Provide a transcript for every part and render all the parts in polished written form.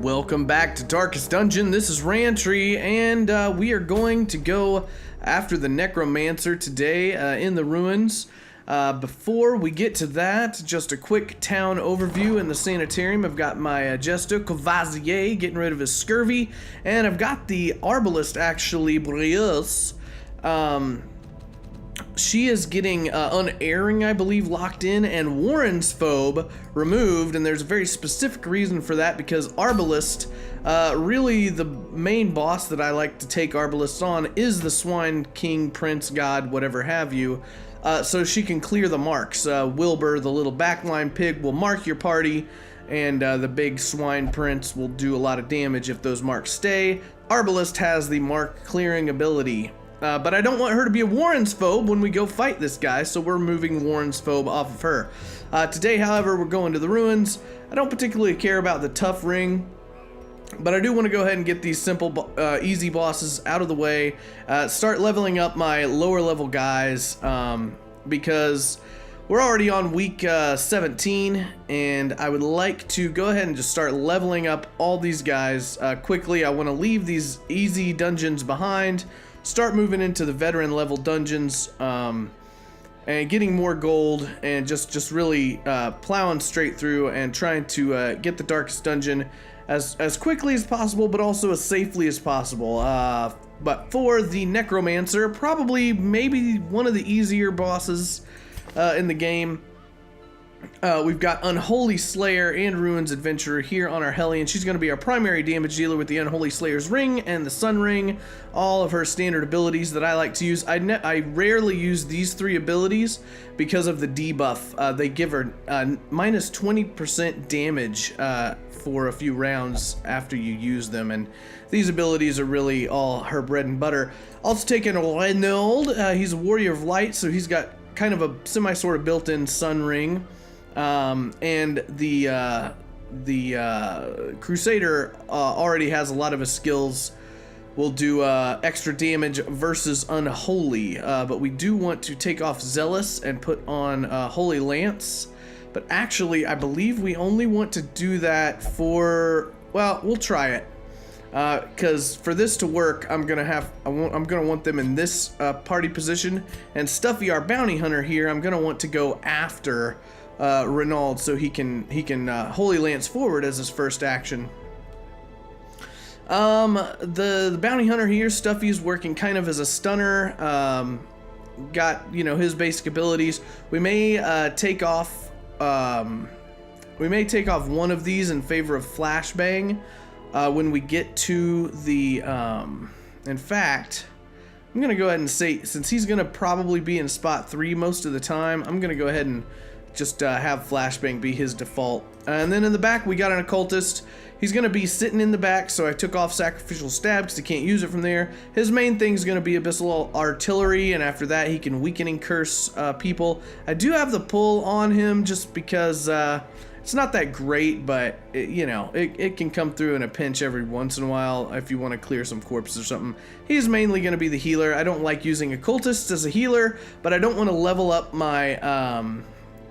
Welcome back to Darkest Dungeon. This is Rantry, and we are going to go after the Necromancer today in the ruins. Before we get to that, just a quick town overview in the sanitarium. I've got my Gesto Cavazier getting rid of his scurvy, and I've got the Arbalist, actually, Brios. She is getting Unerring, I believe, locked in, and Warren's Phobe removed, and there's a very specific reason for that, because Arbalist, really the main boss that I like to take Arbalists on is the Swine King, Prince, God, whatever have you, so she can clear the marks. Wilbur, the little backline pig, will mark your party, and the big Swine Prince will do a lot of damage if those marks stay. Arbalist has the mark clearing ability. But I don't want her to be a Warren's Phobe when we go fight this guy, so we're moving Warren's Phobe off of her. Today, however, we're going to the ruins. I don't particularly care about the tough ring, but I do want to go ahead and get these simple, easy bosses out of the way. Start leveling up my lower level guys, because we're already on week 17, and I would like to go ahead and just start leveling up all these guys quickly. I want to leave these easy dungeons behind, start moving into the veteran level dungeons, and getting more gold, and just really plowing straight through and trying to get the Darkest Dungeon as quickly as possible, but also as safely as possible. But for the Necromancer, probably maybe one of the easier bosses in the game. We've got Unholy Slayer and Ruins Adventurer here on our Hellion. She's going to be our primary damage dealer with the Unholy Slayer's Ring and the Sun Ring, all of her standard abilities that I like to use. I rarely use these three abilities because of the debuff. They give her minus 20% damage for a few rounds after you use them, and these abilities are really all her bread and butter. Also taking Reynold. He's a Warrior of Light, so he's got kind of a semi-sort of built-in Sun Ring. And the Crusader already has a lot of his skills will do extra damage versus Unholy, but we do want to take off Zealous and put on Holy Lance. But actually, I believe we only want to do that for, well, we'll try it. Because for this to work, I'm gonna want them in this party position, and Stuffy, our bounty hunter here, I'm gonna want to go after Renaud, so he can Holy Lance forward as his first action. The bounty hunter here, Stuffy, is working kind of as a stunner. Got, you know, his basic abilities. We may take off one of these in favor of Flashbang when we get to the. In fact, I'm gonna go ahead and say, since he's gonna probably be in spot 3 most of the time, I'm gonna go ahead and just have Flashbang be his default. And then in the back, we got an Occultist. He's going to be sitting in the back, so I took off Sacrificial Stab because he can't use it from there. His main thing is going to be Abyssal Artillery, and after that, he can Weakening Curse people. I do have the pull on him just because it's not that great, but it can come through in a pinch every once in a while if you want to clear some corpses or something. He's mainly going to be the healer. I don't like using Occultists as a healer, but I don't want to level up my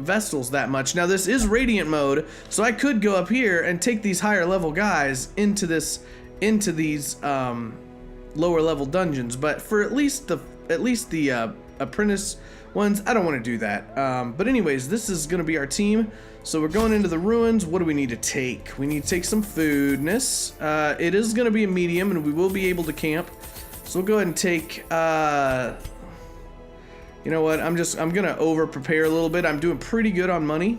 Vestals that much. Now this is Radiant mode, so I could go up here and take these higher level guys into these lower level dungeons, but for at least the apprentice ones, I don't want to do that. But anyways, this is going to be our team, so we're going into the ruins. What do we need to take? We need to take some foodness. It is going to be a medium, and we will be able to camp, so we'll go ahead and take you know what, I'm gonna over prepare a little bit. I'm doing pretty good on money,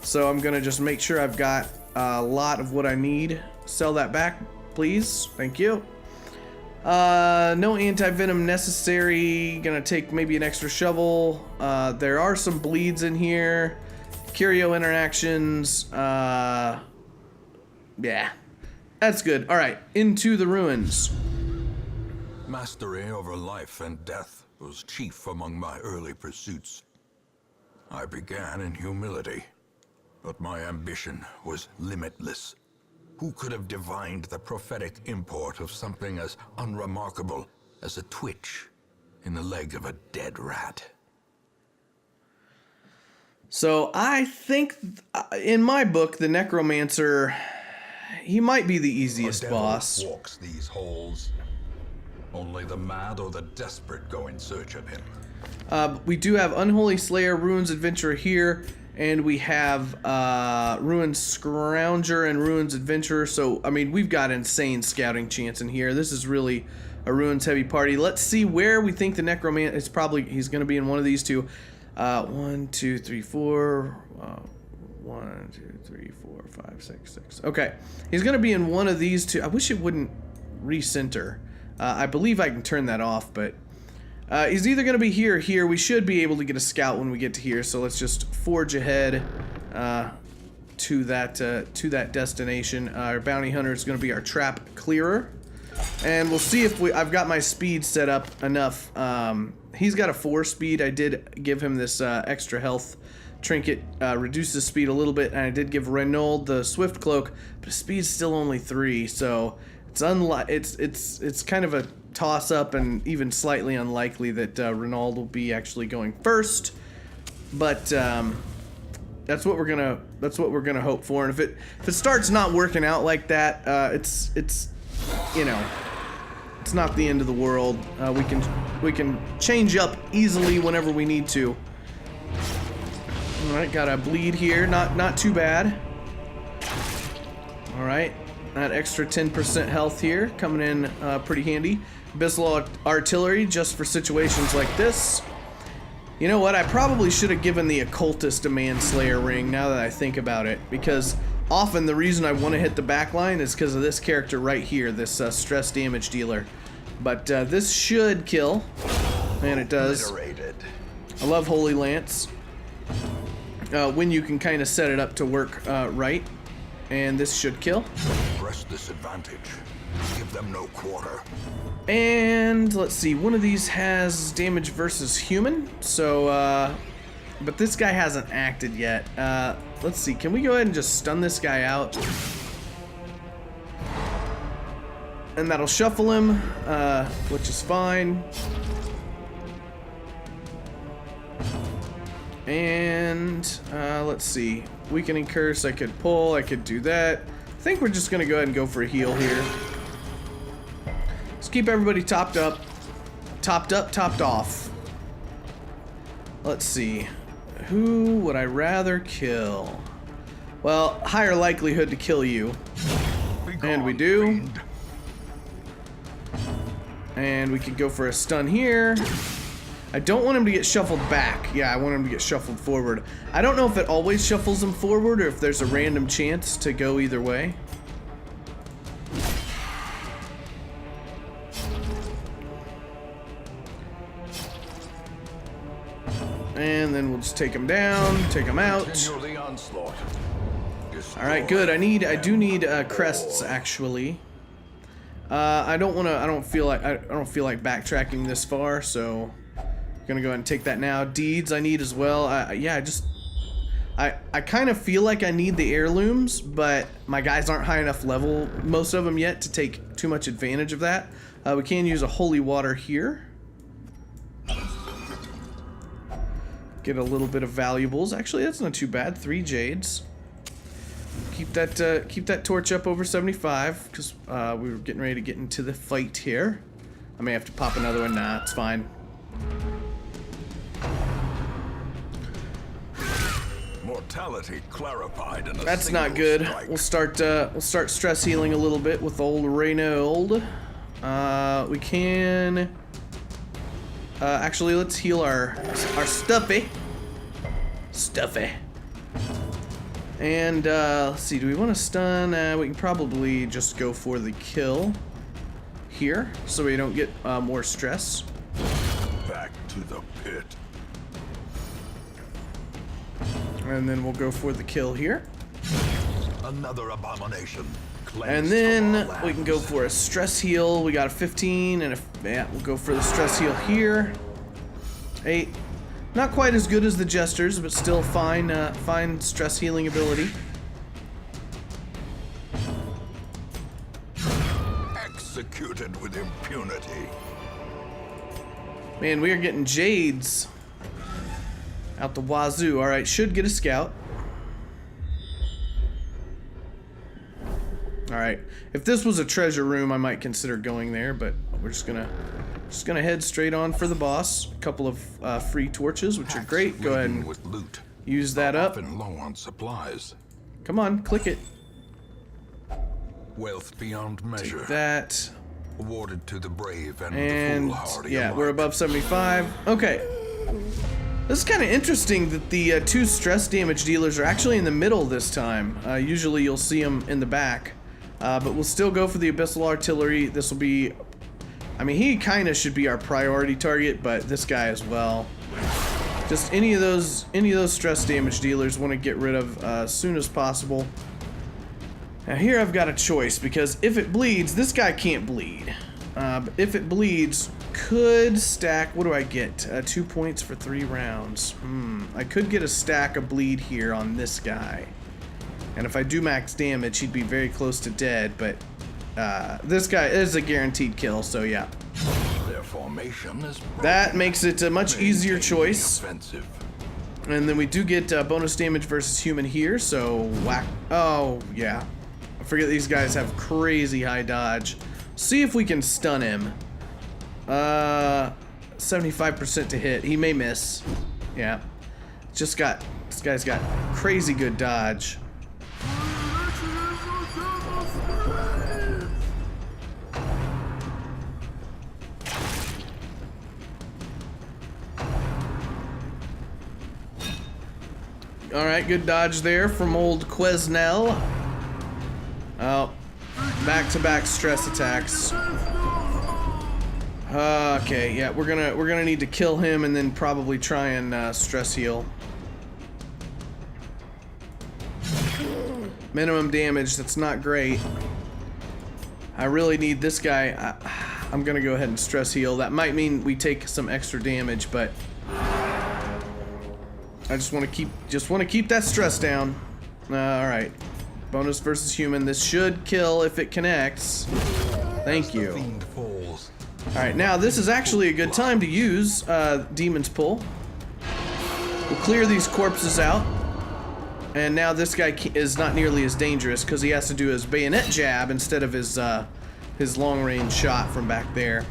so I'm gonna just make sure I've got a lot of what I need. Sell that back, please. Thank you. No anti-venom necessary. Gonna take maybe an extra shovel. There are some bleeds in here. Curio interactions. Yeah, that's good. All right, into the ruins. Mastery over life and death was chief among my early pursuits. I began in humility, but my ambition was limitless. Who could have divined the prophetic import of something as unremarkable as a twitch in the leg of a dead rat? So I think, in my book, the Necromancer he might be the A easiest devil boss. walks these halls. Only the mad or the desperate go in search of him. We do have Unholy Slayer, Ruins Adventurer here, and we have Ruins Scrounger and Ruins Adventurer. So, I mean, we've got insane scouting chance in here. This is really a Ruins heavy party. Let's see where we think the Necromancer is. Probably he's going to be in one of these two. 1, 2, 3, 4. 1, 2, 3, 4, 5, 6, 6. Okay, he's going to be in one of these two. I wish it wouldn't recenter. I believe I can turn that off, but he's either going to be here or here. We should be able to get a scout when we get to here, so let's just forge ahead to that destination. Our bounty hunter is going to be our trap clearer, and we'll see if I've got my speed set up enough. He's got a 4 speed. I did give him this extra health trinket, reduces speed a little bit, and I did give Renault the swift cloak, but his speed's still only 3, so it's kind of a toss up, and even slightly unlikely that Renault will be actually going first. But that's what we're gonna hope for. And if it starts not working out like that, it's you know, it's not the end of the world. We can change up easily whenever we need to. All right, got a bleed here, not too bad. All right. That extra 10% health here coming in pretty handy. Abyssal artillery just for situations like this. You know what? I probably should have given the occultist a manslayer ring now that I think about it, because often the reason I want to hit the back line is because of this character right here, this stress damage dealer. But this should kill, and it does. I love Holy Lance when you can kind of set it up to work right. And this should kill. Press this advantage. Give them no quarter. And let's see, one of these has damage versus human. So, but this guy hasn't acted yet. Let's see, can we go ahead and just stun this guy out? And that'll shuffle him, which is fine. And let's see, weakening curse, I could pull, I could do that. I think we're just gonna go ahead and go for a heal here. Let's keep everybody topped up, topped off. Let's see, who would I rather kill? Well, higher likelihood to kill you. And we do. And we could go for a stun here. I don't want him to get shuffled back. Yeah, I want him to get shuffled forward. I don't know if it always shuffles him forward or if there's a random chance to go either way. And then we'll just take him down, take him out. All right, good. I do need crests actually. I don't feel like backtracking this far, so I'm gonna go ahead and take that now. Deeds I need as well. I kind of feel like I need the heirlooms, but my guys aren't high enough level, most of them yet, to take too much advantage of that. We can use a holy water here. Get a little bit of valuables. Actually, that's not too bad. 3 jades. Keep that torch up over 75 because we were getting ready to get into the fight here. I may have to pop another one. Nah, it's fine. Mortality clarified in a That's not good. strike. We'll start stress healing a little bit with old Reynold. We can actually let's heal our stuffy. And let's see, do we want to stun? We can probably just go for the kill here so we don't get more stress. Back to the pit. And then we'll go for the kill here. Another abomination. And then we can go for a stress heal. We got a 15 and we'll go for the stress heal here. 8. Not quite as good as the Jesters, but still fine, fine stress healing ability. Executed with impunity. Man, we are getting Jades out the wazoo. All right, should get a scout. All right. If this was a treasure room, I might consider going there, but we're just gonna head straight on for the boss. A couple of free torches, which are great. Go ahead and with loot. use that up. Often low on supplies. Come on, click it. Wealth beyond measure. Take that. Awarded to the brave and And the foolhardy yeah, alike. we're above 75. Okay. This is kind of interesting that the 2 stress damage dealers are actually in the middle this time. Usually you'll see them in the back. But we'll still go for the Abyssal Artillery. This will be... I mean, he kind of should be our priority target, but this guy as well. Just any of those stress damage dealers want to get rid of as soon as possible. Now here I've got a choice, because if it bleeds, this guy can't bleed. But if it bleeds, could stack... What do I get? 2 points for 3 rounds. I could get a stack of bleed here on this guy. And if I do max damage, he'd be very close to dead, but this guy is a guaranteed kill, so yeah. Their formation is That makes it a much easier choice. offensive. And then we do get bonus damage versus human here, so whack. Oh, yeah. I forget these guys have crazy high dodge. See if we can stun him. 75% to hit. He may miss. Yeah. This guy's got crazy good dodge. Alright, good dodge there from old Quesnel. Oh, back-to-back stress attacks. Okay, yeah, we're gonna need to kill him and then probably try and stress heal. Minimum damage, that's not great. I really need this guy. I'm gonna go ahead and stress heal. That might mean we take some extra damage, but I just want to keep that stress down. All right, bonus versus human. This should kill if it connects. Thank you. Fiend falls. All right, now this is actually a good time to use Demon's Pull. We'll clear these corpses out, and now this guy is not nearly as dangerous because he has to do his bayonet jab instead of his long-range shot from back there.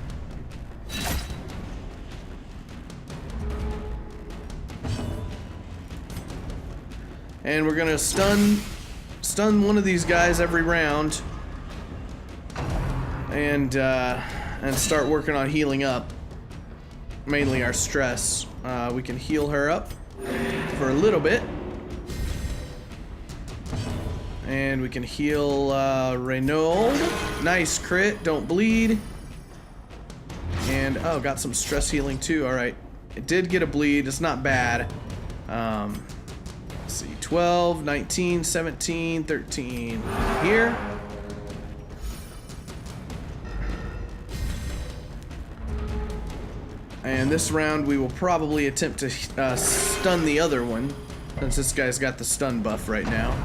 And we're gonna stun one of these guys every round, and start working on healing up. Mainly our stress. We can heal her up for a little bit, and we can heal Renault. Nice crit. Don't bleed. And oh, got some stress healing too. All right, it did get a bleed. It's not bad. Let's see, 12, 19, 17, 13 here. And this round we will probably attempt to stun the other one, since this guy's got the stun buff right now.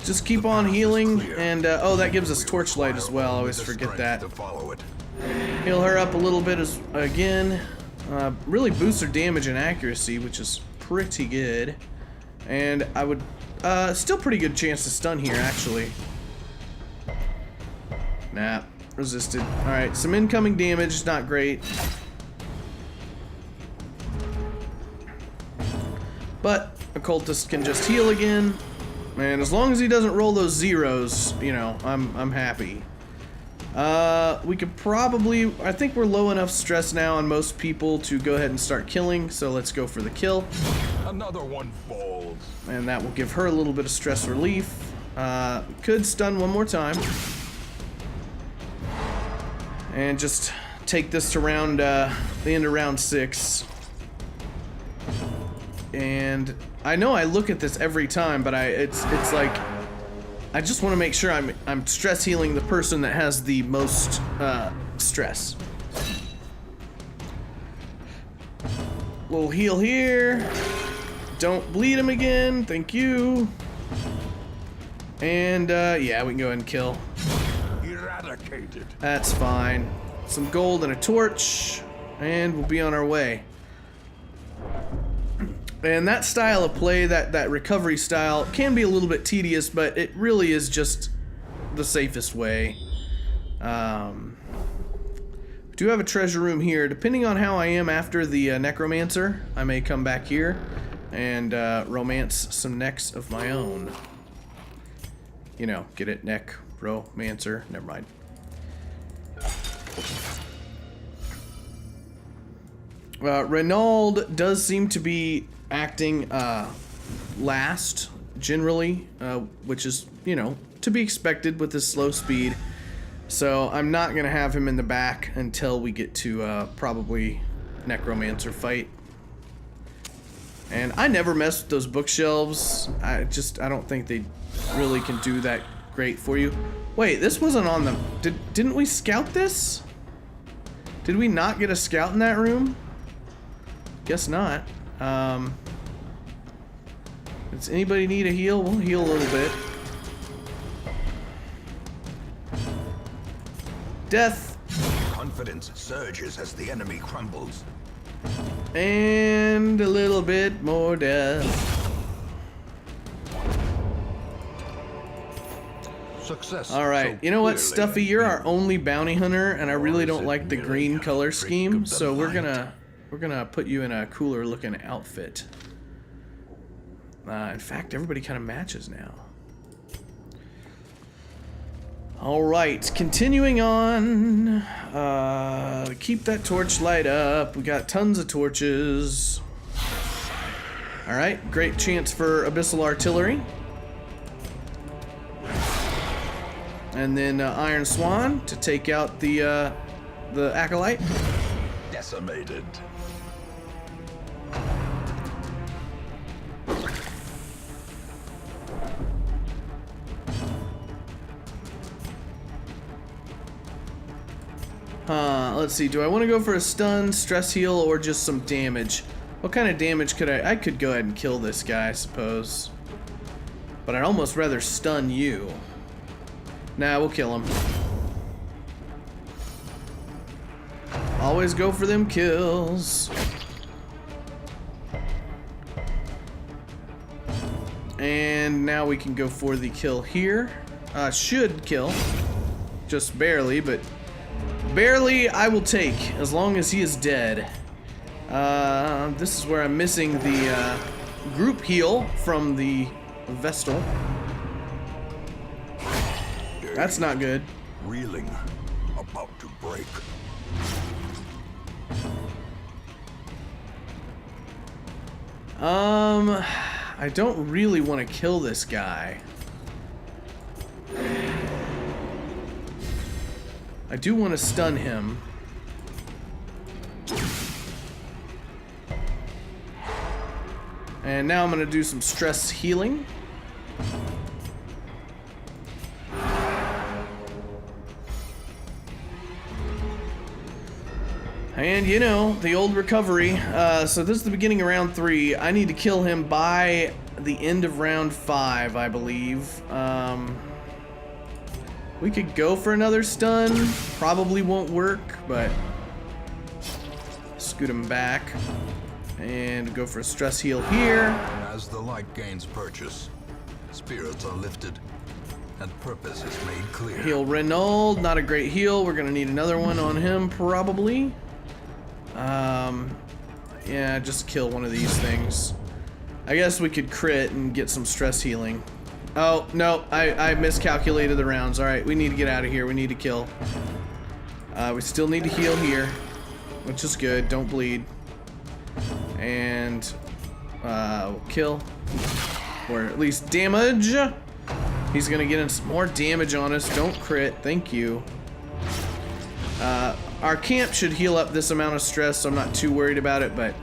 Just keep on healing, and oh, that gives us torchlight as well. I always forget that. Heal her up a little bit again. Really boosts her damage and accuracy, which is pretty good. And I would still pretty good chance to stun here, actually. Nah, resisted. All right, some incoming damage, not great. But occultist can just heal again. And as long as he doesn't roll those zeros, you know, I'm happy. We could probably... I think we're low enough stress now on most people to go ahead and start killing, so let's go for the kill. Another one falls. And that will give her a little bit of stress relief. Could stun one more time. And just take this to round, the end of round 6. And I know I look at this every time, but it's like I just want to make sure I'm stress healing the person that has the most stress. Little heal here. Don't bleed him again. Thank you. And yeah, we can go ahead and kill. Eradicated. That's fine. some gold and a torch, and we'll be on our way. And that style of play, that recovery style, can be a little bit tedious, but it really is just the safest way. Do have a treasure room here. Depending on how I am after the necromancer, I may come back here and romance some necks of my own. You know, get it? Necromancer. Never mind. Renaud does seem to be acting last, generally, which is, you know, to be expected with his slow speed. So I'm not going to have him in the back until we get to probably necromancer fight. And I never mess with those bookshelves. I don't think they really can do that great for you. Wait, this wasn't on the... Didn't we scout this? Did we not get a scout in that room? Guess not. Does anybody need a heal? We'll heal a little bit. Death. Confidence surges as the enemy crumbles. And a little bit more death. Success. All right, so you know what, clearly Stuffy? You're our only bounty hunter, and I really don't like the green color scheme, so we're gonna put you in a cooler looking outfit. In fact, everybody kind of matches now. All right, continuing on. Keep that torch light up. We got tons of torches. All right, great chance for abyssal artillery. And then Iron Swan to take out the acolyte. Decimated. Let's see. Do I want to go for a stun, stress heal, or just some damage? What kind of damage could I could go ahead and kill this guy, I suppose. But I'd almost rather stun you. Nah, we'll kill him. Always go for them kills. And now we can go for the kill here. Should kill. Just barely, but barely I will take, as long as he is dead. This is where I'm missing the group heal from the Vestal. That's not good. Reeling, about to break. I don't really want to kill this guy. I do want to stun him. And now I'm going to do some stress healing. And you know, the old recovery. So this is the beginning of round 3. I need to kill him by the end of round 5, I believe. We could go for another stun. Probably won't work, but scoot him back. And go for a stress heal here. As the light gains purchase, spirits are lifted, and purpose is made clear. Heal Renaud, not a great heal. We're gonna need another one on him, probably. Yeah, just kill one of these things. I guess we could crit and get some stress healing. Oh, no, I miscalculated the rounds. All right, we need to get out of here. We need to kill. We still need to heal here, which is good. Don't bleed. And we'll kill, or at least damage. He's gonna get in some more damage on us. Don't crit, thank you. Our camp should heal up this amount of stress, so I'm not too worried about it, but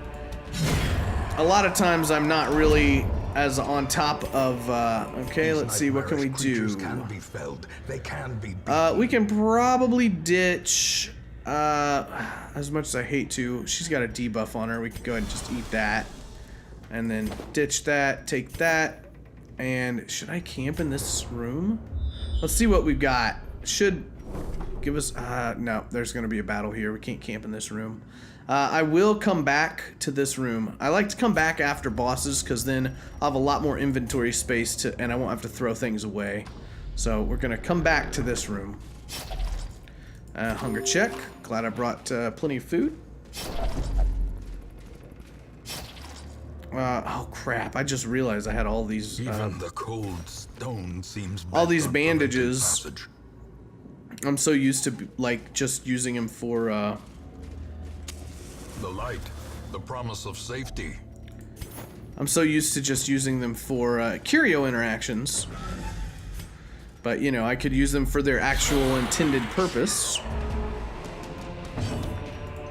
a lot of times I'm not really as on top of, okay, let's see, what can we do? Can be felled. They can be we can probably ditch, as much as I hate to. She's got a debuff on her. We could go ahead and just eat that. And then ditch that, take that. And should I camp in this room? Let's see what we've got. Should give us... no, there's going to be a battle here. We can't camp in this room. I will come back to this room. I like to come back after bosses because then I'll have a lot more inventory space and I won't have to throw things away. So we're going to come back to this room. Hunger check. Glad I brought plenty of food. Oh crap, I just realized I had all these... Even the cold stone seems all these bent on preventing bandages. passage. I'm so used to like just using them for The light, the promise of safety. I'm so used to just using them for curio interactions. But you know, I could use them for their actual intended purpose.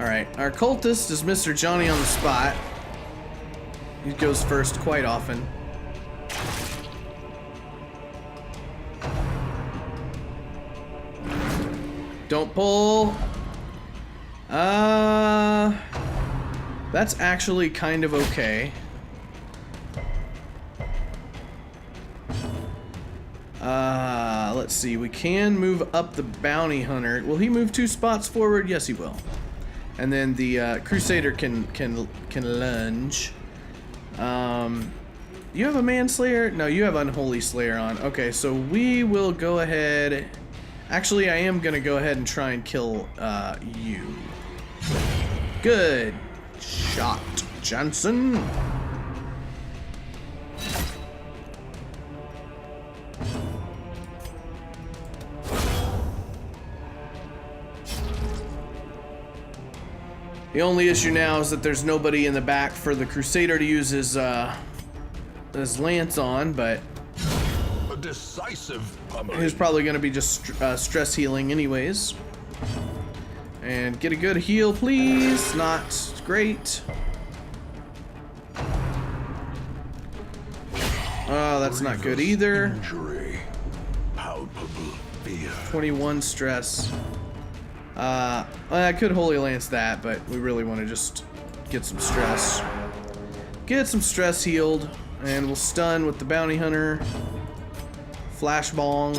Alright, our cultist is Mr. Johnny on the spot. He goes first quite often. Don't pull. That's actually kind of okay. Let's see. We can move up the bounty hunter. Will he move 2 spots forward? Yes, he will. And then the crusader can lunge. You have a manslayer? No, you have unholy slayer on. Okay, so we will go ahead. Actually, I am gonna go ahead and try and kill you. Good shot, Johnson. The only issue now is that there's nobody in the back for the Crusader to use his lance on, but A decisive pummeling. he's probably going to be just stress healing anyways. And get a good heal, please. Not great. Oh, that's not good either. Injury. Palpable fear. 21 stress. I could Holy Lance that, but we really want to just get some stress. Get some stress healed, and we'll stun with the Bounty Hunter. Flash Bong.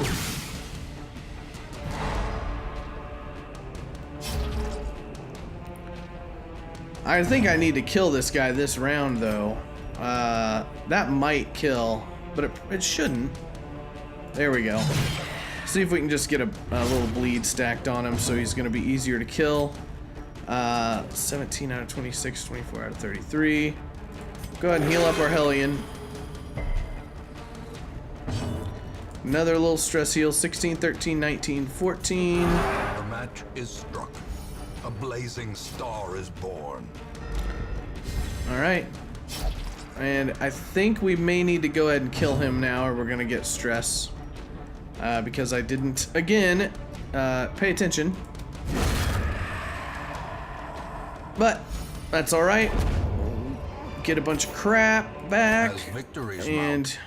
I think I need to kill this guy this round, though. That might kill, but it shouldn't. There we go. See if we can just get a little bleed stacked on him so he's going to be easier to kill. 17 out of 26, 24 out of 33. Go ahead and heal up our Hellion. Another little stress heal. 16, 13, 19, 14. The match is struck. A blazing star is born. Alright. And I think we may need to go ahead and kill him now or we're going to get stress. Because I didn't, again, pay attention. But that's alright. Get a bunch of crap back. As victories And mount,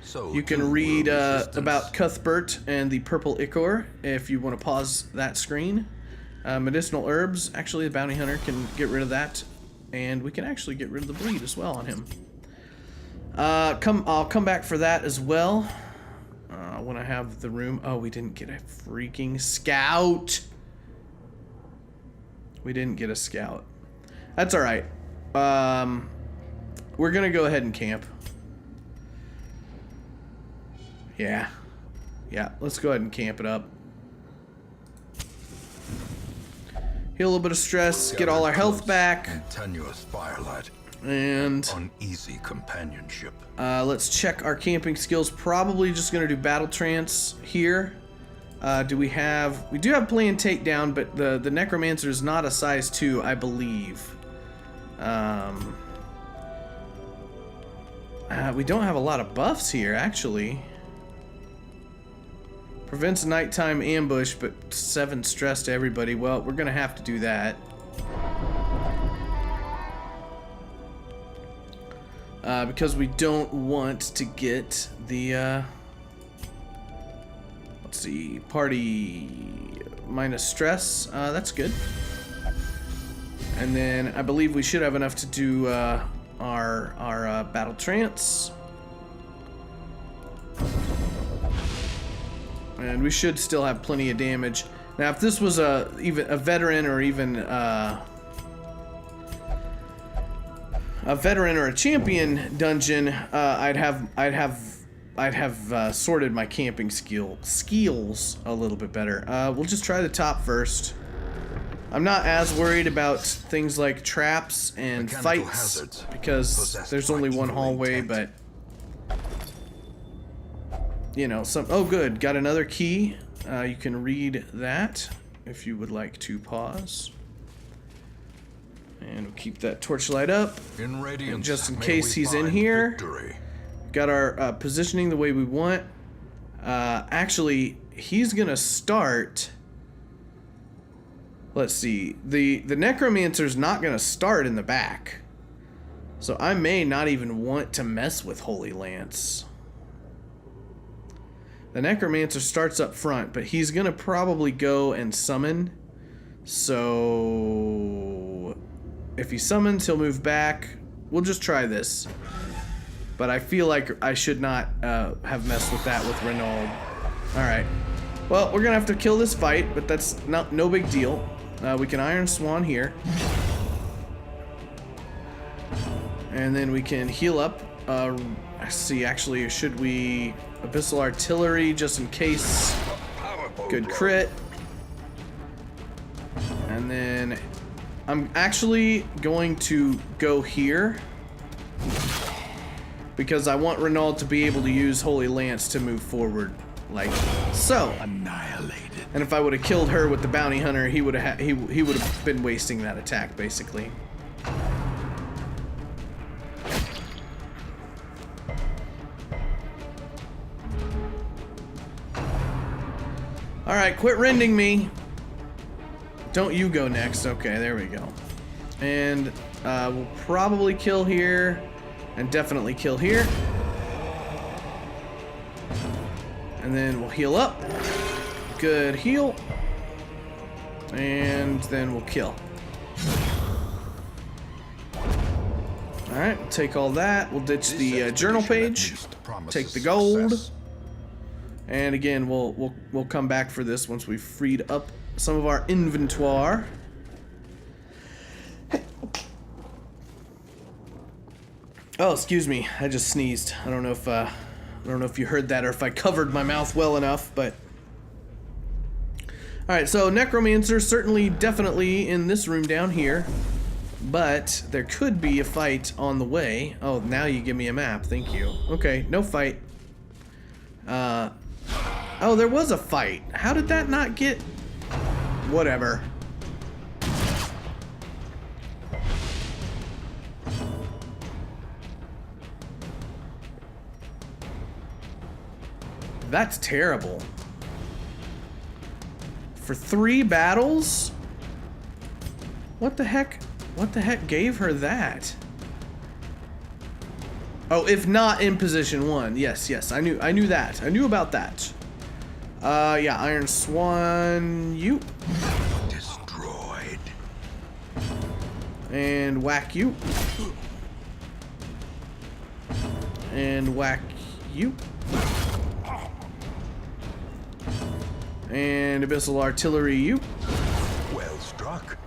so you can too read will resistance. about Cuthbert and the purple ichor if you want to pause that screen. Medicinal herbs. Actually, the bounty hunter can get rid of that. And we can actually get rid of the bleed as well on him. I'll come back for that as well. When I have the room. Oh, we didn't get a freaking scout. We didn't get a scout. That's alright. We're gonna go ahead and camp. Yeah. Yeah, let's go ahead and camp it up. Heal a little bit of stress, get all our health back. In tenuous firelight. And Uneasy companionship. let's check our camping skills. Probably just gonna do battle trance here. We do have plan takedown, but the necromancer is not a size 2, I believe. We don't have a lot of buffs here, actually. Prevents nighttime ambush, but 7 stress to everybody. Well, we're gonna have to do that. Because we don't want to get the, let's see, party minus stress. That's good. And then I believe we should have enough to do our battle trance. And we should still have plenty of damage. Now, if this was even a veteran or even a veteran or a champion dungeon, I'd have sorted my camping skills a little bit better. We'll just try the top first. I'm not as worried about things like traps and Mechanical fights hazards because possessed there's by only one evil hallway, intent. but you know, oh good, got another key. You can read that if you would like to pause. And we'll keep that torchlight up. In radiance, Just in may case we he's in find here. victory. Got our positioning the way we want. Actually, he's gonna start. Let's see. The necromancer's not gonna start in the back, so I may not even want to mess with Holy Lance. The necromancer starts up front, but he's gonna probably go and summon. So if he summons, he'll move back. We'll just try this. But I feel like I should not have messed with that with Renaud. Alright. Well, we're gonna have to kill this fight, but that's no big deal. We can Iron Swan here. And then we can heal up. See, actually, should we... Abyssal Artillery, just in case. Good crit. And then I'm actually going to go here because I want Renaud to be able to use Holy Lance to move forward, like so. Annihilated. And if I would have killed her with the Bounty Hunter, he would have he would have been wasting that attack, basically. All right, quit rending me. Don't you go next. Okay, there we go. And we'll probably kill here and definitely kill here. And then we'll heal up. Good heal. And then we'll kill. All right, we'll take all that. We'll ditch the journal page. Take the gold. Success. And again, we'll come back for this once we've freed up some of our inventory. Oh, excuse me. I just sneezed. I don't know if you heard that or if I covered my mouth well enough, but all right. So Necromancer certainly, definitely in this room down here, but there could be a fight on the way. Oh, now you give me a map. Thank you. Okay, no fight. Oh, there was a fight. How did that not get... Whatever. That's terrible. For 3 battles? What the heck? What the heck gave her that? Oh, if not in position 1. Yes, I knew that. I knew about that. Yeah, Iron Swan, you. Destroyed. And whack you. And whack you. And Abyssal Artillery, you. Well struck.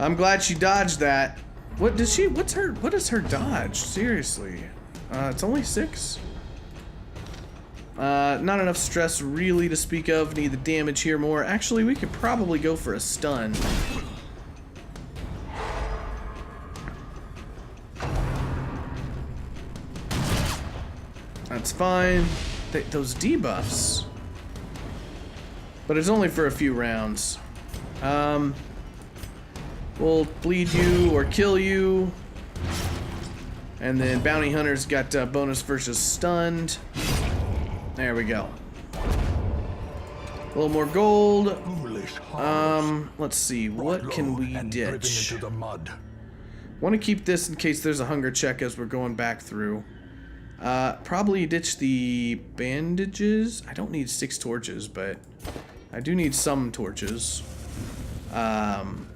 I'm glad she dodged that. What is her dodge? Seriously. It's only 6. Not enough stress really to speak of. Need the damage here more. Actually, we could probably go for a stun. That's fine. Those debuffs. But it's only for a few rounds. We'll bleed you or kill you. And then Bounty Hunter's got bonus versus stunned. There we go. A little more gold. Let's see. What can we ditch? Into the mud. Want to keep this in case there's a hunger check as we're going back through. Probably ditch the bandages. I don't need 6 torches, but I do need some torches.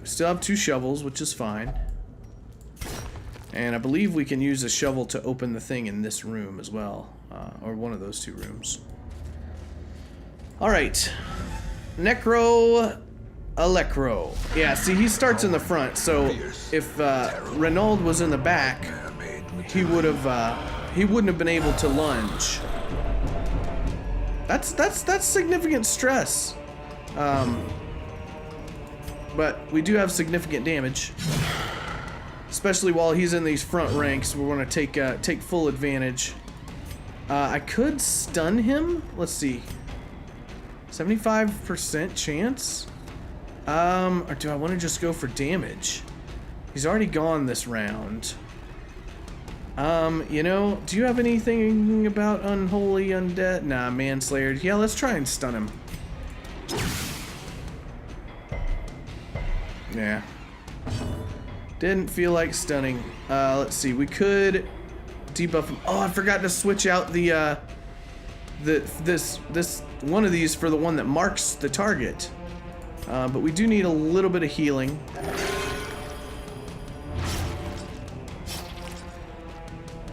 Still have 2 shovels, which is fine. And I believe we can use a shovel to open the thing in this room as well. or one of those 2 rooms. All right, Necro Elecro. Yeah, see, he starts in the front, so if Renaud was in the back, he wouldn't have been able to lunge. That's significant stress. But we do have significant damage, especially while he's in these front ranks. We want to take full advantage. I could stun him. Let's see, 75% chance. Or do I want to just go for damage? He's already gone this round. You know, do you have anything about unholy undead? Nah, manslayer. Yeah, let's try and stun him. Yeah. Didn't feel like stunning. Let's see. We could debuff him. Oh, I forgot to switch out this one of these for the one that marks the target. But we do need a little bit of healing.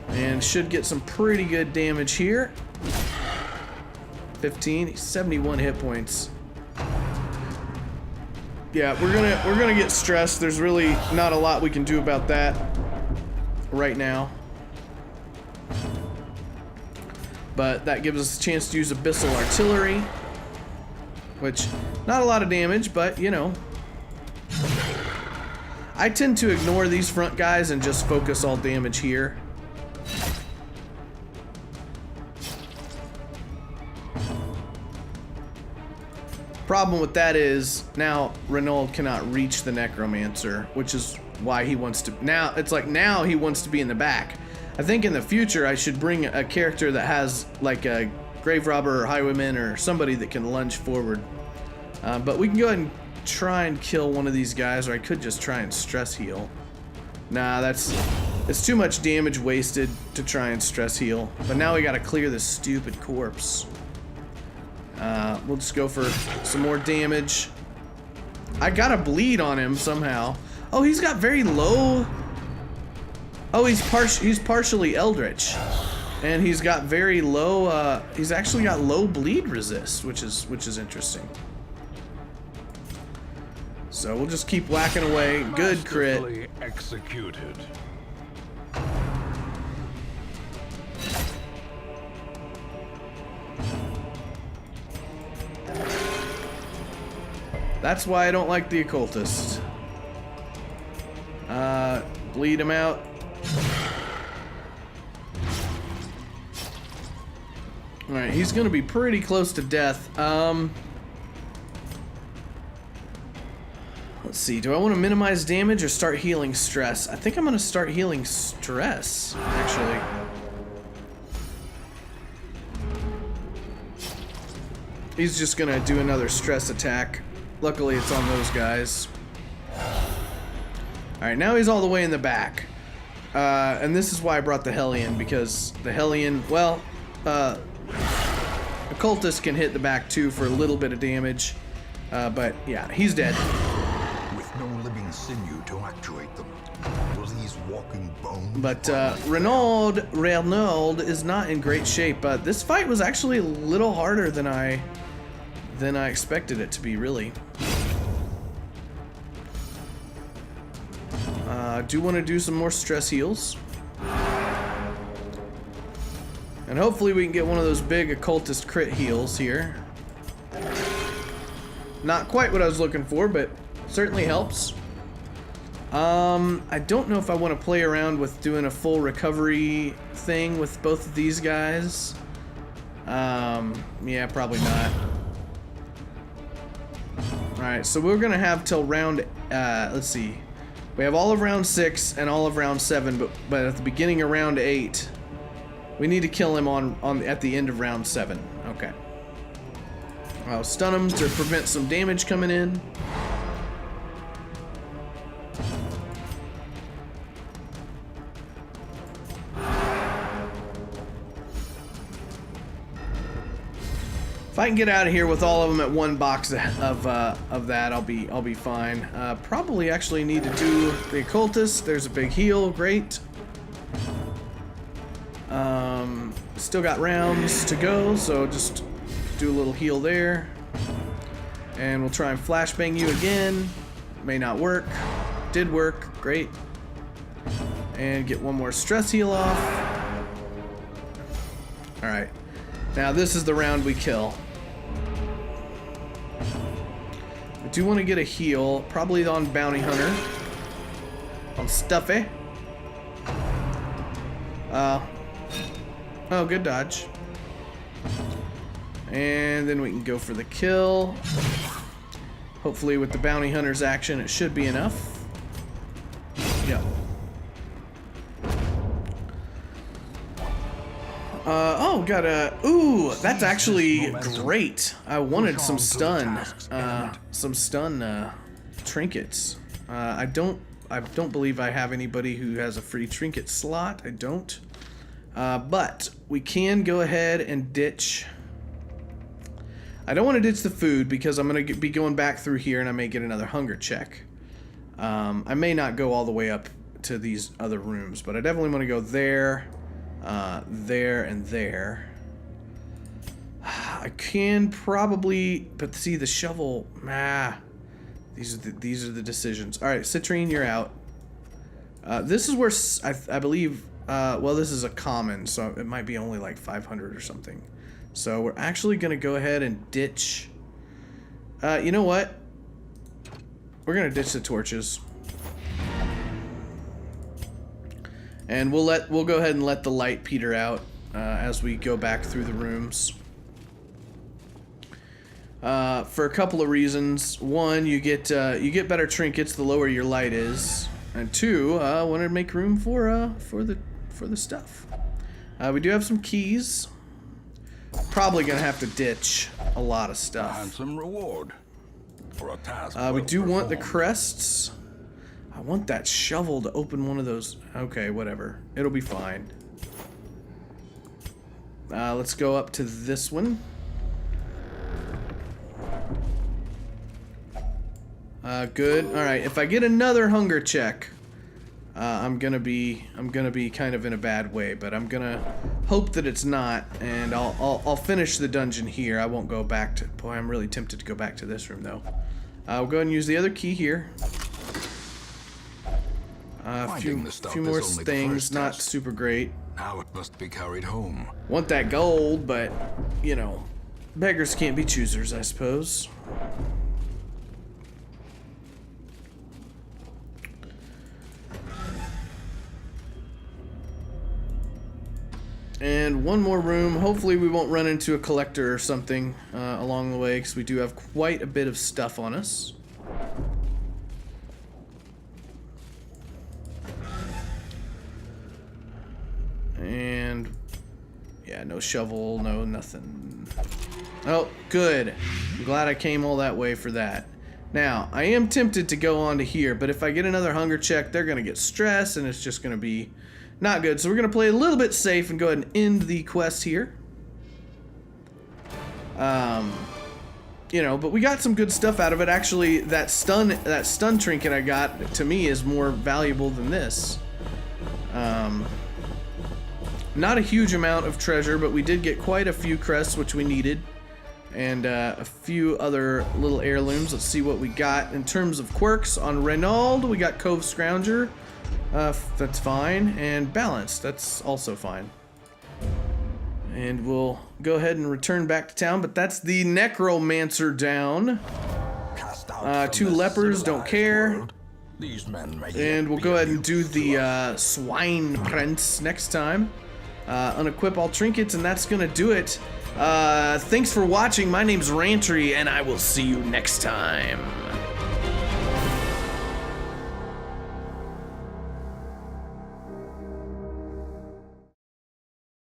And should get some pretty good damage here. 15, 71 hit points. Yeah, we're gonna get stressed. There's really not a lot we can do about that right now. But that gives us a chance to use Abyssal Artillery, which, not a lot of damage, but you know. I tend to ignore these front guys and just focus all damage here. Problem with that is now Renaud cannot reach the Necromancer, which is why he wants to. Now it's like now he wants to be in the back. I think in the future I should bring a character that has like a Grave Robber or Highwayman or somebody that can lunge forward. But we can go ahead and try and kill one of these guys, or I could just try and stress heal. Nah, it's too much damage wasted to try and stress heal. But now we gotta clear this stupid corpse. We'll just go for some more damage. I got a bleed on him somehow. Oh, he's got very low. Oh, he's partially Eldritch, and he's got very low. He's actually got low bleed resist, which is interesting. So we'll just keep whacking away. Good crit. Executed. That's why I don't like the occultist. Bleed him out. Alright, he's gonna be pretty close to death. Let's see, do I want to minimize damage or start healing stress? I think I'm gonna start healing stress, actually. He's just gonna do another stress attack. Luckily, it's on those guys. Alright, now he's all the way in the back. And this is why I brought the Hellion, because the Hellion, well, Occultist can hit the back too for a little bit of damage. But yeah, he's dead. With no living sinew to actuate them, will these walking bones? But Renaud is not in great shape. This fight was actually a little harder than I expected it to be, really. Do want to do some more stress heals. And hopefully we can get one of those big occultist crit heals here. Not quite what I was looking for, but certainly helps. I don't know if I want to play around with doing a full recovery thing with both of these guys. Yeah, probably not. Alright, so we're gonna have till round, let's see. We have all of round 6 and all of round 7, but at the beginning of round 8, we need to kill him at the end of round 7. Okay. I'll stun him to prevent some damage coming in. If I can get out of here with all of them at one box of that, I'll be fine. Probably actually need to do the occultist. There's a big heal, great. Still got rounds to go, so just do a little heal there. And we'll try and flashbang you again. May not work. Did work. Great. And get one more stress heal off. Alright. Now this is the round we kill. I do want to get a heal. Probably on Bounty Hunter. On Stuffy. Oh, good dodge. And then we can go for the kill. Hopefully with the Bounty Hunter's action, it should be enough. Yep. Oh, got a... Ooh, that's actually great. I wanted some stun. Trinkets. I don't believe I have anybody who has a free trinket slot. I don't. But we can go ahead and ditch... I don't want to ditch the food because I'm going to be going back through here and I may get another hunger check. I may not go all the way up to these other rooms, but I definitely want to go there, there, and there. I can probably... But see, the shovel... These are the decisions. Alright, Citrine, you're out. This is where I believe... well, this is a common, so it might be only like 500 or something. So we're actually going to go ahead and ditch... you know what? We're going to ditch the torches. And we'll go ahead and let the light peter out as we go back through the rooms. For a couple of reasons. One, you get better trinkets the lower your light is. And two, I want to make room for the stuff. We do have some keys. Probably gonna have to ditch a lot of stuff. Handsome reward for a task. We do want the crests. I want that shovel to open one of those. Okay, whatever. It'll be fine. Let's go up to this one. Good. All right. If I get another hunger check, I'm gonna be kind of in a bad way, but I'm gonna hope that it's not, and I'll finish the dungeon here. I won't go back to. Boy, I'm really tempted to go back to this room though. We'll go ahead and use the other key here. A few more things, not super great. Now it must be carried home. Want that gold, but you know, beggars can't be choosers, I suppose. And one more room. Hopefully we won't run into a collector or something along the way, because we do have quite a bit of stuff on us. And yeah, no shovel, no nothing. Oh, good. I'm glad I came all that way for that. Now, I am tempted to go on to here, but if I get another hunger check, they're going to get stressed, and it's just going to be not good. So we're going to play a little bit safe and go ahead and end the quest here. You know, but we got some good stuff out of it. Actually, that stun trinket I got, to me, is more valuable than this. Not a huge amount of treasure, but we did get quite a few crests, which we needed. And a few other little heirlooms. Let's see what we got in terms of quirks. On Reynald, we got Cove Scrounger. That's fine. And Balance, that's also fine. And we'll go ahead and return back to town, but that's the Necromancer down. 2 lepers, don't care. These men and we'll go ahead and do the Swine Prince next time. Unequip all trinkets, and that's gonna do it. Thanks for watching. My name's Rantry, and I will see you next time.